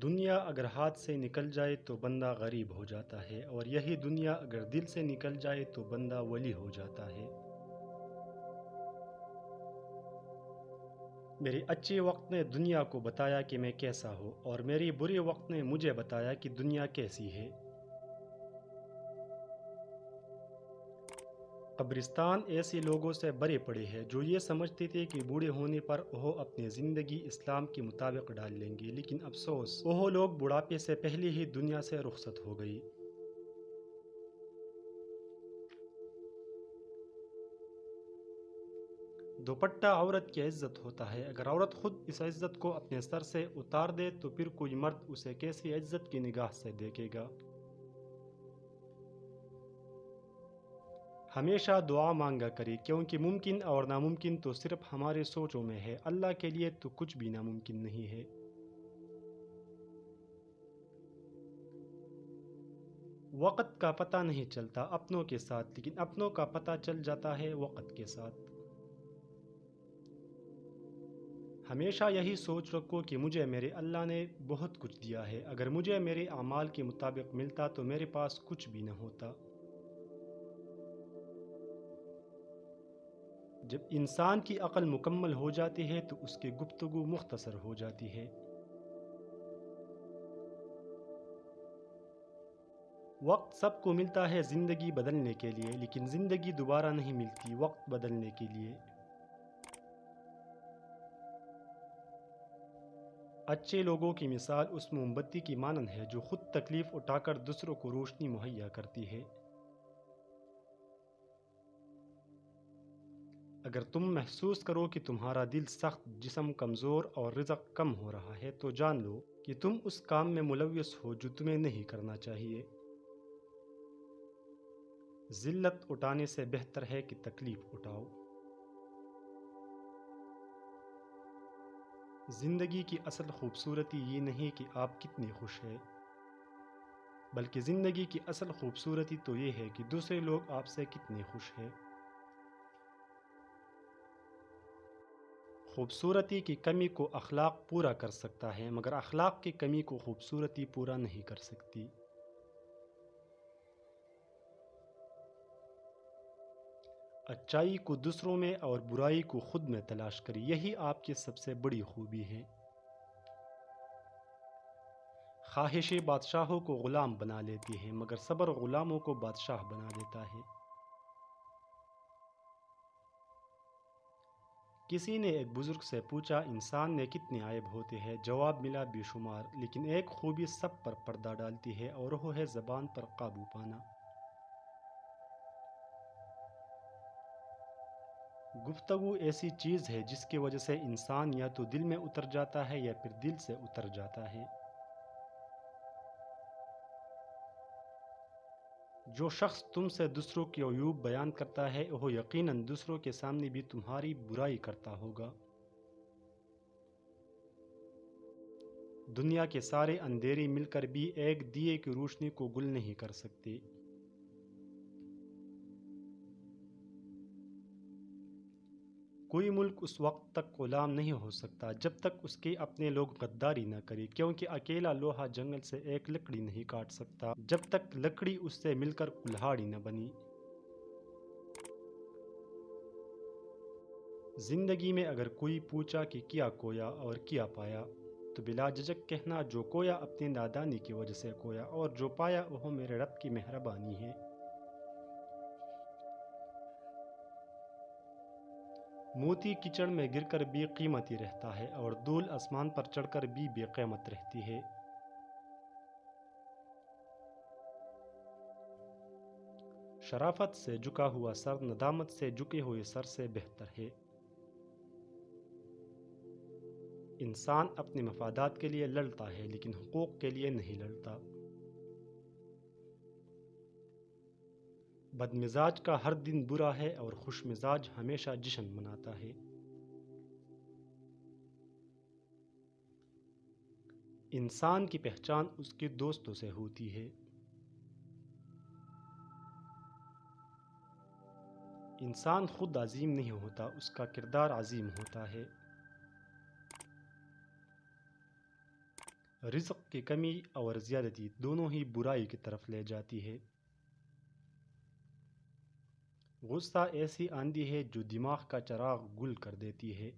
دنیا اگر ہاتھ سے نکل جائے تو بندہ غریب ہو جاتا ہے، اور یہی دنیا اگر دل سے نکل جائے تو بندہ ولی ہو جاتا ہے۔ میرے اچھے وقت نے دنیا کو بتایا کہ میں کیسا ہوں، اور میری برے وقت نے مجھے بتایا کہ دنیا کیسی ہے۔ قبرستان ایسے لوگوں سے بھرے پڑے ہیں جو یہ سمجھتے تھے کہ بوڑھے ہونے پر وہ اپنی زندگی اسلام کے مطابق ڈال لیں گے، لیکن افسوس وہ لوگ بڑھاپے سے پہلے ہی دنیا سے رخصت ہو گئی۔ دوپٹہ عورت کی عزت ہوتا ہے، اگر عورت خود اس عزت کو اپنے سر سے اتار دے تو پھر کوئی مرد اسے کیسی عزت کی نگاہ سے دیکھے گا۔ ہمیشہ دعا مانگا کرے، کیونکہ ممکن اور ناممکن تو صرف ہمارے سوچوں میں ہے، اللہ کے لیے تو کچھ بھی ناممکن نہیں ہے۔ وقت کا پتہ نہیں چلتا اپنوں کے ساتھ، لیکن اپنوں کا پتہ چل جاتا ہے وقت کے ساتھ۔ ہمیشہ یہی سوچ رکھو کہ مجھے میرے اللہ نے بہت کچھ دیا ہے، اگر مجھے میرے اعمال کے مطابق ملتا تو میرے پاس کچھ بھی نہ ہوتا۔ جب انسان کی عقل مکمل ہو جاتی ہے تو اس کی گفتگو مختصر ہو جاتی ہے۔ وقت سب کو ملتا ہے زندگی بدلنے کے لیے، لیکن زندگی دوبارہ نہیں ملتی وقت بدلنے کے لیے۔ اچھے لوگوں کی مثال اس موم بتی کی مانند ہے جو خود تکلیف اٹھا کر دوسروں کو روشنی مہیا کرتی ہے۔ اگر تم محسوس کرو کہ تمہارا دل سخت، جسم کمزور اور رزق کم ہو رہا ہے تو جان لو کہ تم اس کام میں ملوث ہو جو تمہیں نہیں کرنا چاہیے۔ ذلت اٹھانے سے بہتر ہے کہ تکلیف اٹھاؤ۔ زندگی کی اصل خوبصورتی یہ نہیں کہ آپ کتنے خوش ہیں، بلکہ زندگی کی اصل خوبصورتی تو یہ ہے کہ دوسرے لوگ آپ سے کتنے خوش ہیں۔ خوبصورتی کی کمی کو اخلاق پورا کر سکتا ہے، مگر اخلاق کی کمی کو خوبصورتی پورا نہیں کر سکتی۔ اچائی کو دوسروں میں اور برائی کو خود میں تلاش کری، یہی آپ کی سب سے بڑی خوبی ہے۔ خواہشیں بادشاہوں کو غلام بنا لیتی ہیں، مگر صبر غلاموں کو بادشاہ بنا دیتا ہے۔ کسی نے ایک بزرگ سے پوچھا انسان نے کتنے عیب ہوتے ہیں؟ جواب ملا بے شمار، لیکن ایک خوبی سب پر پردہ ڈالتی ہے اور وہ ہے زبان پر قابو پانا۔ گفتگو ایسی چیز ہے جس کی وجہ سے انسان یا تو دل میں اتر جاتا ہے یا پھر دل سے اتر جاتا ہے۔ جو شخص تم سے دوسروں کے عیوب بیان کرتا ہے وہ یقیناً دوسروں کے سامنے بھی تمہاری برائی کرتا ہوگا۔ دنیا کے سارے اندھیرے مل کر بھی ایک دیے کی روشنی کو گل نہیں کر سکتے۔ کوئی ملک اس وقت تک غلام نہیں ہو سکتا جب تک اس کے اپنے لوگ غداری نہ کریں، کیونکہ اکیلا لوہا جنگل سے ایک لکڑی نہیں کاٹ سکتا جب تک لکڑی اس سے مل کر کلہاڑی نہ بنی۔ زندگی میں اگر کوئی پوچھا کہ کیا کھویا اور کیا پایا تو بلا جھجک کہنا جو کھویا اپنی نادانی کی وجہ سے کھویا، اور جو پایا وہ میرے رب کی مہربانی ہے۔ موتی کیچڑ میں گر کر بھی قیمتی رہتا ہے، اور دھول آسمان پر چڑھ کر بھی بے قیمت رہتی ہے۔ شرافت سے جھکا ہوا سر ندامت سے جھکے ہوئے سر سے بہتر ہے۔ انسان اپنے مفادات کے لیے لڑتا ہے لیکن حقوق کے لیے نہیں لڑتا۔ بد مزاج کا ہر دن برا ہے اور خوش مزاج ہمیشہ جشن مناتا ہے۔ انسان کی پہچان اس کے دوستوں سے ہوتی ہے۔ انسان خود عظیم نہیں ہوتا، اس کا کردار عظیم ہوتا ہے۔ رزق کی کمی اور زیادتی دونوں ہی برائی کی طرف لے جاتی ہے۔ غصہ ایسی آندھی ہے جو دماغ کا چراغ گل کر دیتی ہے۔